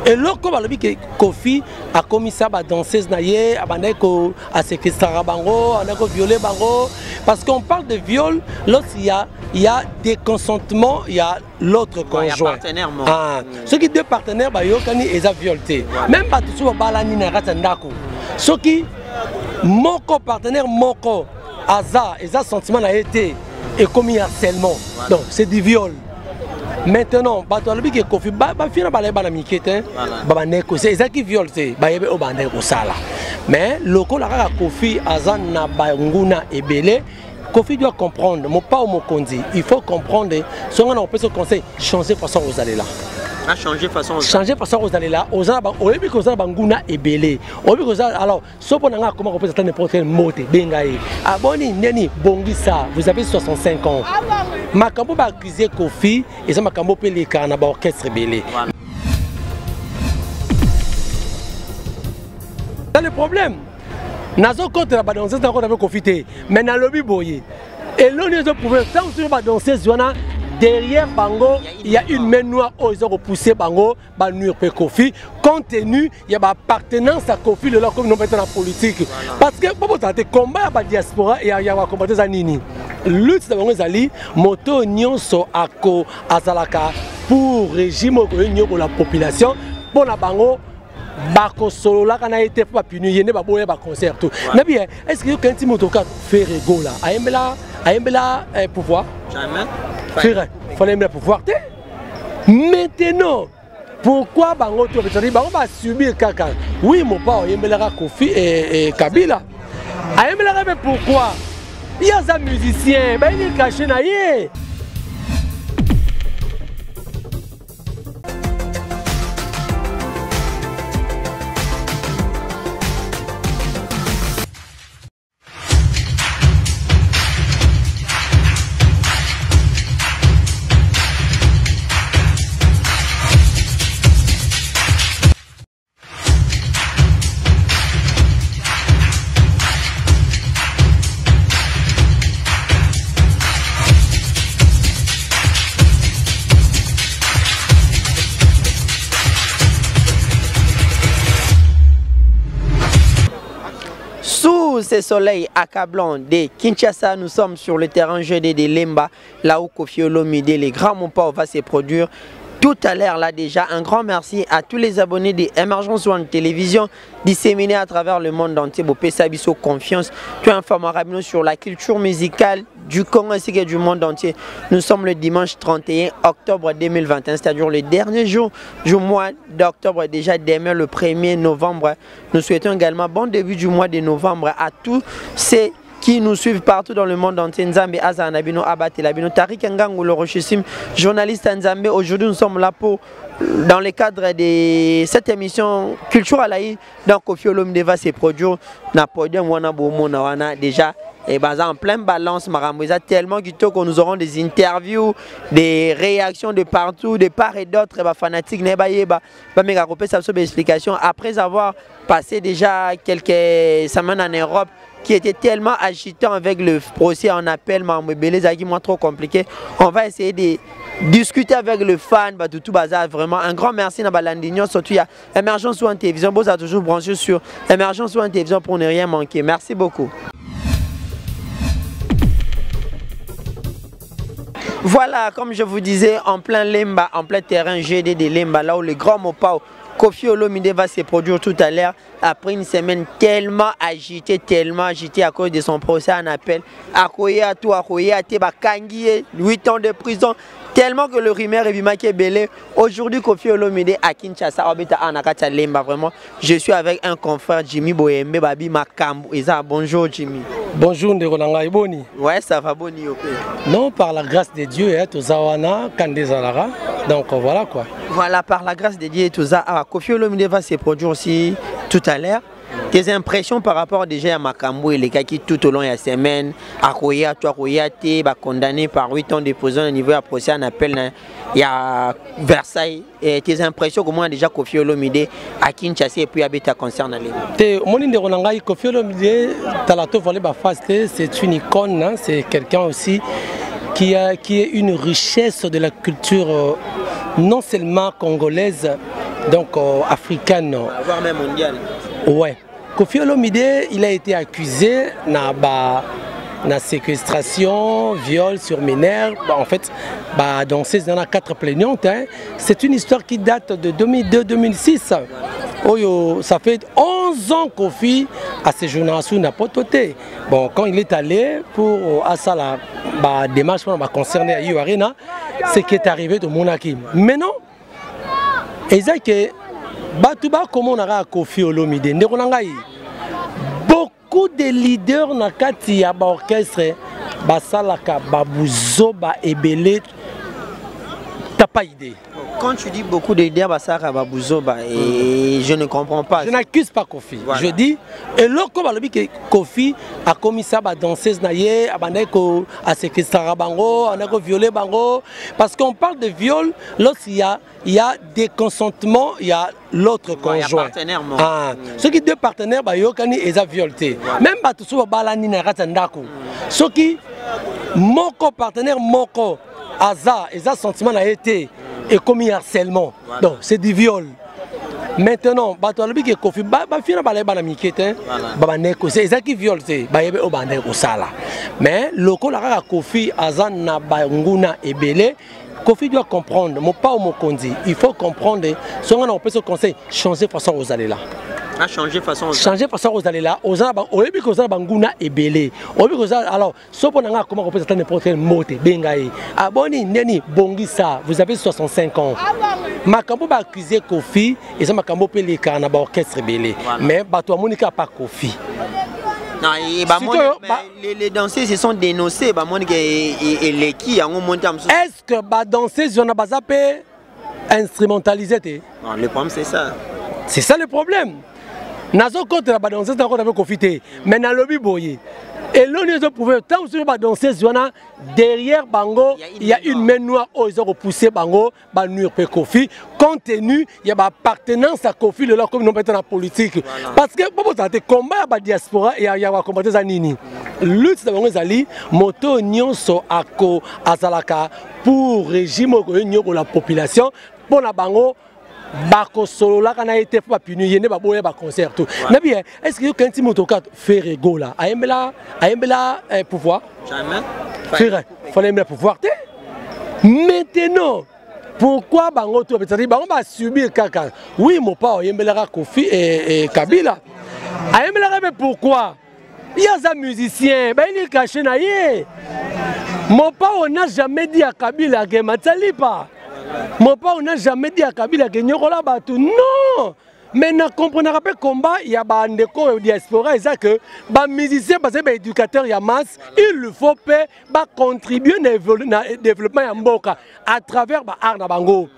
Et loko balobi que Kofi a commis ça ba danseuse naie abandeko a séquestrer bango, on a violé bango parce qu'on parle de viol lorsqu'il y a des consentements, il y a l'autre conjoint. Ceux qui deux partenaires ba yo kani eza violé. Même pas tout balani na ratandako. Ceux qui moko partenaire moko aza sentiment a été et commis harcèlement. Donc c'est du viol. Maintenant, que Kofi c'est ça qui viole, mais le Kofi Azan na banguna ebele, Kofi doit comprendre, mon pas au Mokondi, il faut comprendre, si on a un conseil, changer façon aux allées là. Changer façon aux allées là, aux allées, aux banguna ebele. Alors, si on a comment on peut s'attendre n'importe quel mot, bengaï. Aboni, neni, bongisa, vous avez 65 ans. Makambo ba accuser Kofi et ça makambo peut les carna ba orchestre belé. C'est le problème. Nazo contre la danseuse encore avec Kofi té, mais na lobby boyé. Et l'on est prouvé tant que la danseuse zona derrière bango, il y a une main noire où ils ont repoussé bango, ba nuire pe Kofi. Compte tenu, il y a appartenance à Kofi le comme non dans la politique. Parce que pour tenter combat à diaspora et il y a combattre ça nini. Lutte d'abord zali moto nyonso ako azalaka pour régime pour la population pour la bango bako solo la kana été pas puni yene ba boya ba concert tout. Mais bien est-ce que quand moto ka fait rego là ayembela pouvoir jamais faire fallait aimer pouvoir té maintenant pourquoi bango to betali bango ba subir kaka oui mon pas ayembela Kofi et Kabila ayembela mais pourquoi il y a des musiciens, ben il est caché naïe. Ces soleils accablants de Kinshasa, nous sommes sur le terrain GD de Lemba, là où Kofi Olomide, les grands Montpau va se produire tout à l'heure là déjà. Un grand merci à tous les abonnés de Emergence One Télévision disséminés à travers le monde entier. Bopé Sabiso confiance, tu informeras sur la culture musicale du Congo ainsi que du monde entier. Nous sommes le dimanche 31 octobre 2021, c'est-à-dire le dernier jour du mois d'octobre. Déjà demain le 1er novembre. Nous souhaitons également bon début du mois de novembre à tous ces qui nous suivent partout dans le monde entier. Nzambe Azanabino Abate Labino Tarik Ngango le Rochessim, journaliste Nzambe. Aujourd'hui nous sommes là pour dans le cadre de cette émission Culture Alaï. Donc Kofi Olomide va se produire na podium wana bomo na wana déjà et en pleine balance Maramouza tellement que nous aurons des interviews, des réactions de partout, de part et d'autre, fanatiques explications après avoir passé déjà quelques semaines en Europe qui était tellement agitant avec le procès en appel Mamouébélé, ça qui est trop compliqué. On va essayer de discuter avec le fan, tout bazar, vraiment un grand merci à Balandinho, surtout il y a Emergence One Télévision, vous avez toujours branché sur Emergence One Télévision pour ne rien manquer. Merci beaucoup. Voilà, comme je vous disais, en plein Lemba, en plein terrain GD de Lemba, là où le grand Montpau Kofi Olomide va se produire tout à l'heure après une semaine tellement agitée à cause de son procès en appel. Akoye à tout, Akoye à Teba Kangié, 8 ans de prison. Tellement que le rumeur est bimaké belé. Aujourd'hui, Kofi Olomide à Kinshasa, Lemba, vraiment. Je suis avec un confrère, Jimmy Boyembe, Babi Makambu. Bonjour Jimmy. Bonjour Nderonanga Iboni. Ouais, ça va bon. Non, par la grâce de Dieu, Tozawana, Kandezalara. Donc voilà quoi. Voilà, par la grâce de Dieu et tout ça, Kofi Olomide va se produire aussi tout à l'heure. Tes impressions par rapport déjà à Makambu et les cas qui tout au long de la semaine, Akoya, toi, Akoya, tu es condamné par 8 ans de prison au niveau de procès en appel il y a Versailles. Et tes impressions, comment déjà Kofi Olomide à Kinshasa et puis à Beta concerne les Kofi Olomide, c'est une icône, c'est quelqu'un aussi qui est une richesse de la culture non seulement congolaise, donc africaine. Voire même mondiale. Ouais. Koffi Olomide, il a été accusé na séquestration, viol sur mineur. En fait, danseuse dans la 4 plaignantes. Hein. C'est une histoire qui date de 2002-2006. Oh, ça fait 11 ans Koffi a séjourné à Napototé. Bon, quand il est allé pour la démarche concernée à Yo Arena, c'est qui est arrivé de Monaki. Mais non, exactement. Batuba comment on a Koffi Olomide. Beaucoup de leaders na kati ya orchestre basalaka babuzo ba ebele. T'as pas idée. Quand tu dis beaucoup de leaders basalaka babuzo ba et je ne comprends pas. Je n'accuse pas Koffi. Voilà. Je dis et lorsque balobi que Koffi a commis ça ba danseuse na ye abandeko a séquestrer bango, a violer bango parce qu'on parle de viol lorsqu'il y a des consentements, il y a l'autre conjoint. Ceux qui deux partenaires bayokani eza violé. Même batusu balani na ratandako. Ceux qui moko partenaire moko aza sentiment a été et commis harcèlement. Donc c'est du viol. Maintenant, que Koffi c'est ça qui viole, mais le Koffi Azan na banguna ebele. Koffi doit comprendre, mon pas au Mokondi, il faut comprendre, si on peut se conseiller, changer façon aux allées là. Changer façon aux allées là, aux allées, au début que ça banguna ebele. Alors, sauf qu'on a comment on peut s'attendre n'importe quel mot, bengaï. Aboni, neni, bongisa, vous avez 65 ans. Makambo va accuser Koffi, et ça Makambo peut les carnats orchestre ebele. Mais Bato Monica pas Koffi. Non, les danseuses se sont dénoncées. Est-ce que les danseuses ont instrumentalisé? Non, le problème c'est ça. C'est ça le problème. Nazo contre la danseuse encore avec Koffi, mais dans le lobby boyé. Et l'on est prouvé tant sur la danseuse derrière Bango, il y a une main noire où ils ont repoussé Bango, nuire Koffi. Compte tenu, il y a une appartenance à Koffi de leur communauté dans la politique. Parce que pour le combat à la diaspora, il y a un combat à Nini. Lutte de Bango Zali, moto nyonso ako azalaka pour régime de la population, pour la Bango. Bako solo là quand a été pas puni yene ba boye ba concert tout mais bien est-ce que quand Timotoka fait rigolo là ayembela pouvoir jamais fallait aimer pouvoir maintenant pourquoi bango tout peut-être bango va subir kaka oui mon pas ayembela Koffi et Kabila ayembela mais pourquoi il y a des musiciens ben il est caché na yé mon pas on n'a jamais dit à Kabila que Matali pas. Mon père n'a jamais dit à Kabila que Nyokola Batu. Non! Mais ne comprenez pas combat, il y a des diaspora et ça que les musiciens, parce que les éducateurs, il y a masse, il faut contribuer au développement de Mboka à travers l'art de Bango.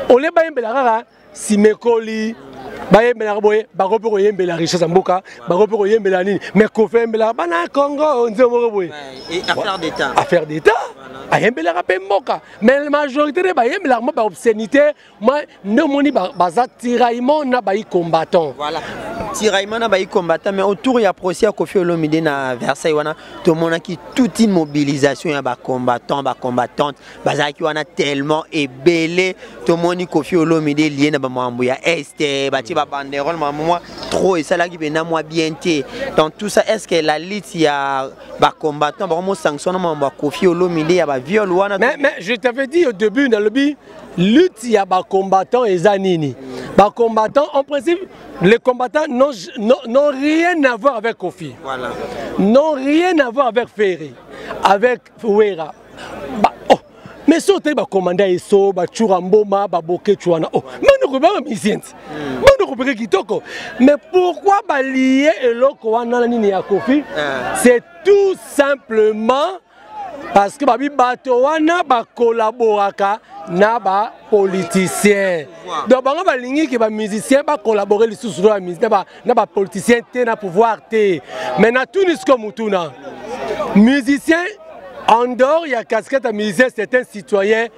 On est bien si Mekoli, la richesse de Mboka, mais Koffi Mbela, Congo, on dit affaire d'État. Affaire d'État. Mais la majorité des obscénité, moi, ne pas tiraillement na baï combattant. Voilà. Tiraillement na baï combattant, mais autour il y a procès à Koffi Olomide na Versailles wana, tout le monde a qui toute une mobilisation ya ba combattant, ba combattante, bazaki wana tellement ébélé, tout le monde Koffi Olomide lié na ba mambuya est, bati ba banderole moi trop et ça là qui bena moi bien té. Dans tout ça, est-ce que la lutte il y a ba combattant, ba mo sanctionne ba Koffi Olomide ya ba viol wana. Mais je t'avais dit au début dans le but, lutte il y a ba combattant et zanini. Ba combattant en principe les combattants n'ont rien à voir avec Koffi. Voilà. N'ont rien à voir avec Ferry, avec Fouera. Mais si on a commandé Isso, Churamboma, Baboke, Chouana, mais pourquoi lier Koffi? C'est tout simplement parce que Babi Batowana collaboraka na ba politicien. Donc banga lingi que ba musicien ba collaborer les sous na ba politicien té na pouvoir té. Mais na Tunis comme Mutuna. Musicien en dehors il y a casquette à musicien c'est un citoyen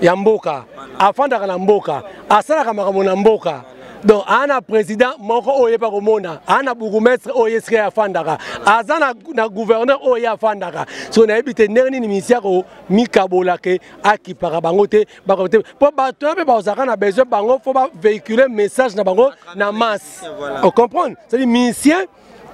ya mboka. Afanda na mboka, asala ka makambo na mboka. Donc, un président, moko oye pa komona, un bourgmestre oye sike afandaka, azana na gouverneur oye afandaka. So na ebite nerni ni misia ko mikabola ke akipara bango te, bakote. Po bato pe ba ozaka na besoin bango faut ba véhiculer message na bango na masse. On comprend? C'est-à-dire musicien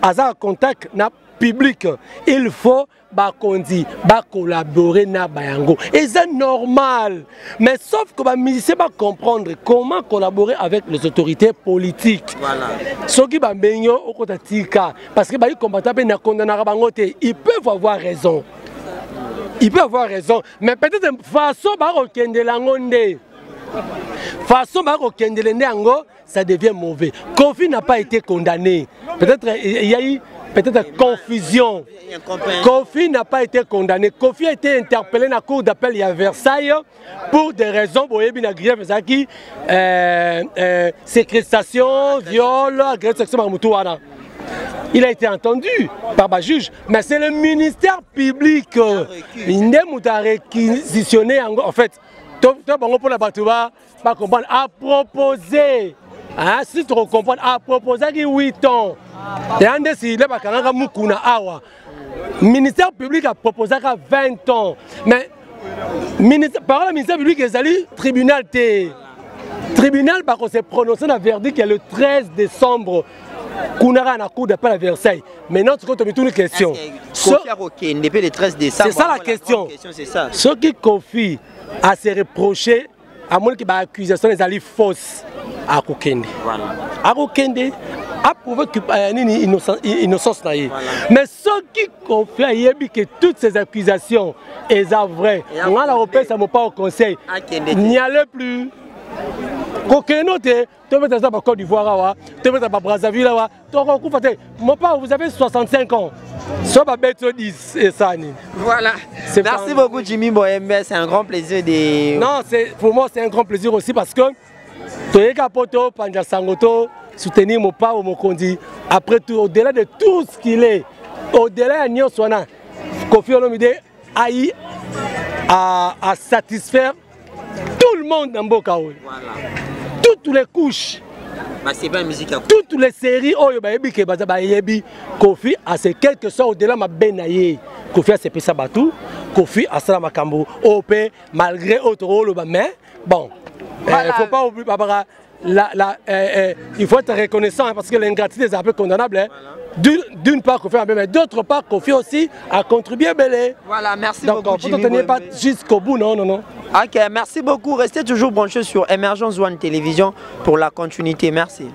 aza contact na public, il faut bakondi ba collaborer na bayango et c'est normal, mais sauf que ba musicien va comprendre comment collaborer avec les autorités politiques. Voilà, ce qui ba benyo okotatika parce que ba yi combattant pe na condamnera bango te, ils peuvent avoir raison, ils peuvent avoir raison, mais peut-être façon ba okende langonde, façon ba okende lendango, ça devient mauvais. Kofi n'a pas été condamné, peut-être il y a eu peut-être confusion. Kofi n'a pas été condamné. Kofi a été interpellé dans la cour d'appel à Versailles pour des raisons séquestration, viol, agression sexuelle. Il a été entendu par le juge, mais c'est le ministère public qui a réquisitionné en fait. A proposé, hein, si tu comprends, a proposé 8 ans. Et en dessous, le ministère public a proposé 20 ans. Mais par le ministère public, il y a le tribunal. Le tribunal s'est prononcé dans le verdict le 13 décembre. Kounara na cour d'appel à Versailles. Maintenant, tu comptes une question. Depuis le 13 décembre. C'est ça la question. Ce qui Kofi a se reproché, à moins qu'il y ait une accusation des fausses à Kokende. À Kokende a prouvé qu'il innocence. Mais ce qui confie que toutes ces accusations sont vraies. On a l'Européen, ça ne va pas au conseil. Il n'y a plus. Kokende, tu peux être à Côte d'Ivoire, tu peux être à Brazzaville, vous avez 65 ans. Voilà. Merci beaucoup Jimmy Boyembe, c'est un grand plaisir de... Non, pour moi c'est un grand plaisir aussi parce que soutenir mon père ou mon condi. Après tout, au-delà de tout ce qu'il est, au-delà de Nyoswana, Kofi Olomide a eu à satisfaire tout le monde dans Bokaoui. Voilà. Toutes les couches. Toutes les séries, Kofi a ses quelque chose au-delà de Benaye. Kofi a ses pisa batou, Kofi a Salam Makambo, OP, malgré autre rôle, mais bon, il ne faut pas oublier, il faut être reconnaissant parce que l'ingratitude est un peu condamnable. Voilà. D'une part, Kofi a mais d'autre part, Kofi aussi a contribué. Voilà, merci donc, beaucoup. Donc, ne tenez pas jusqu'au bout, non. Ok, merci beaucoup. Restez toujours branchés sur Emergence One Télévision pour la continuité. Merci.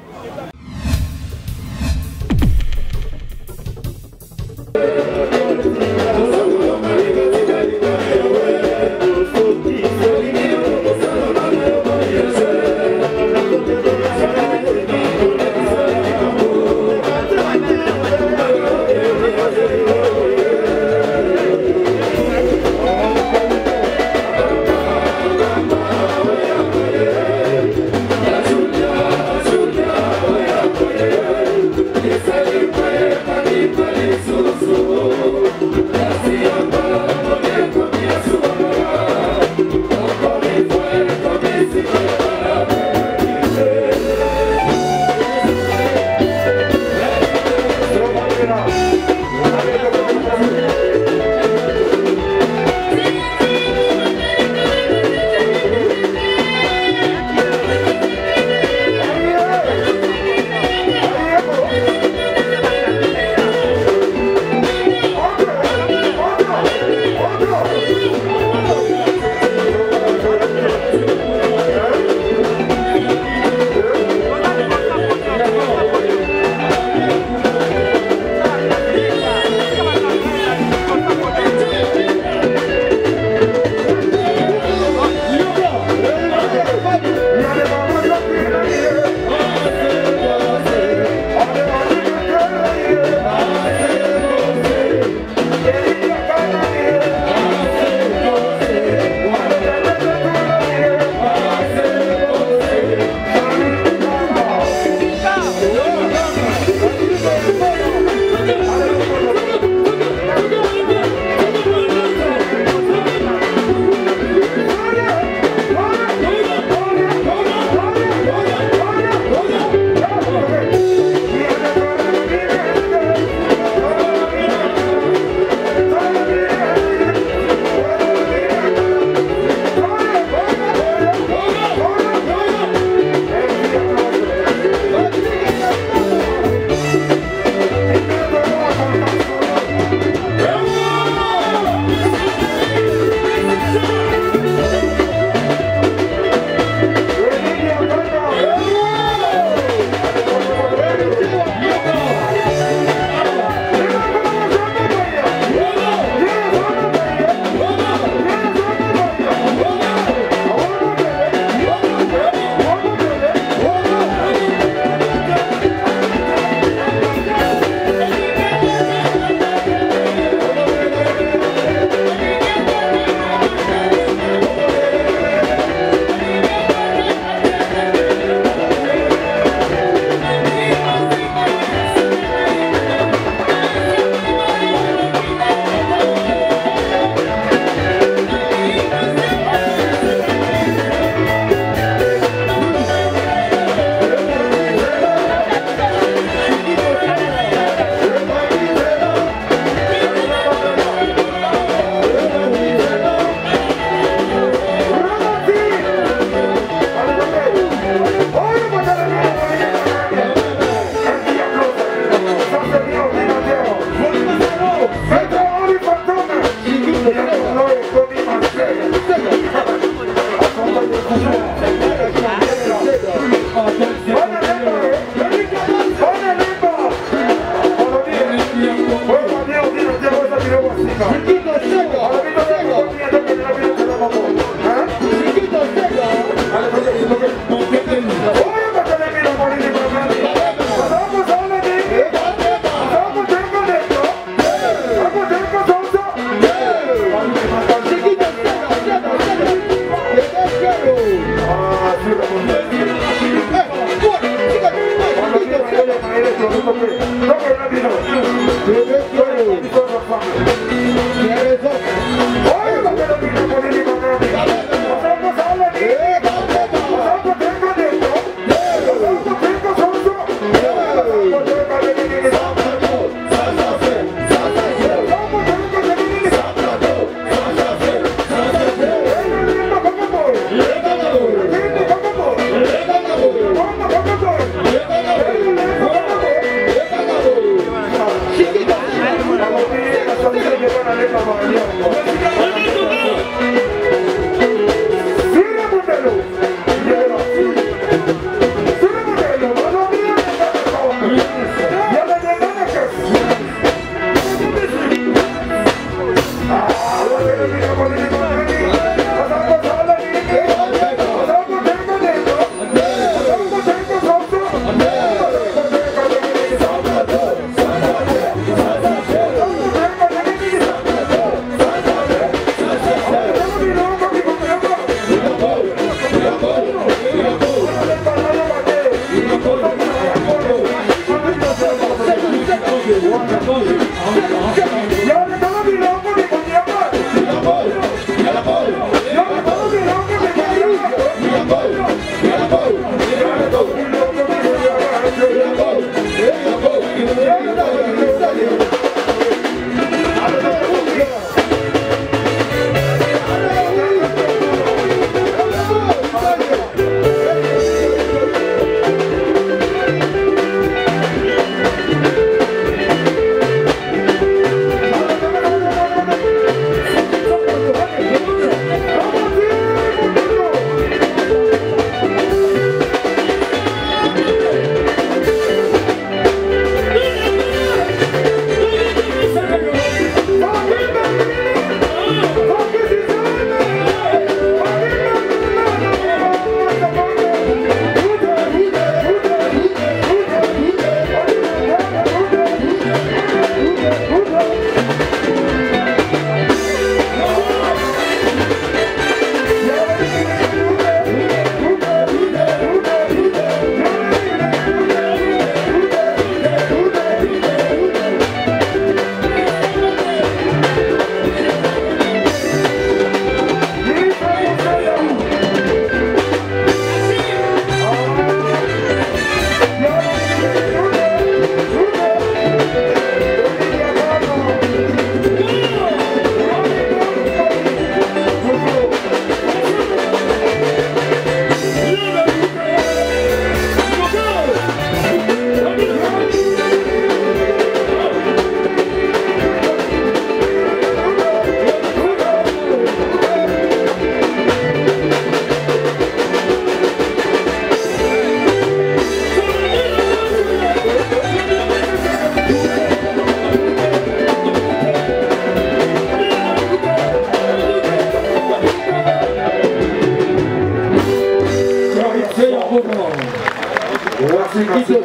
L'honorable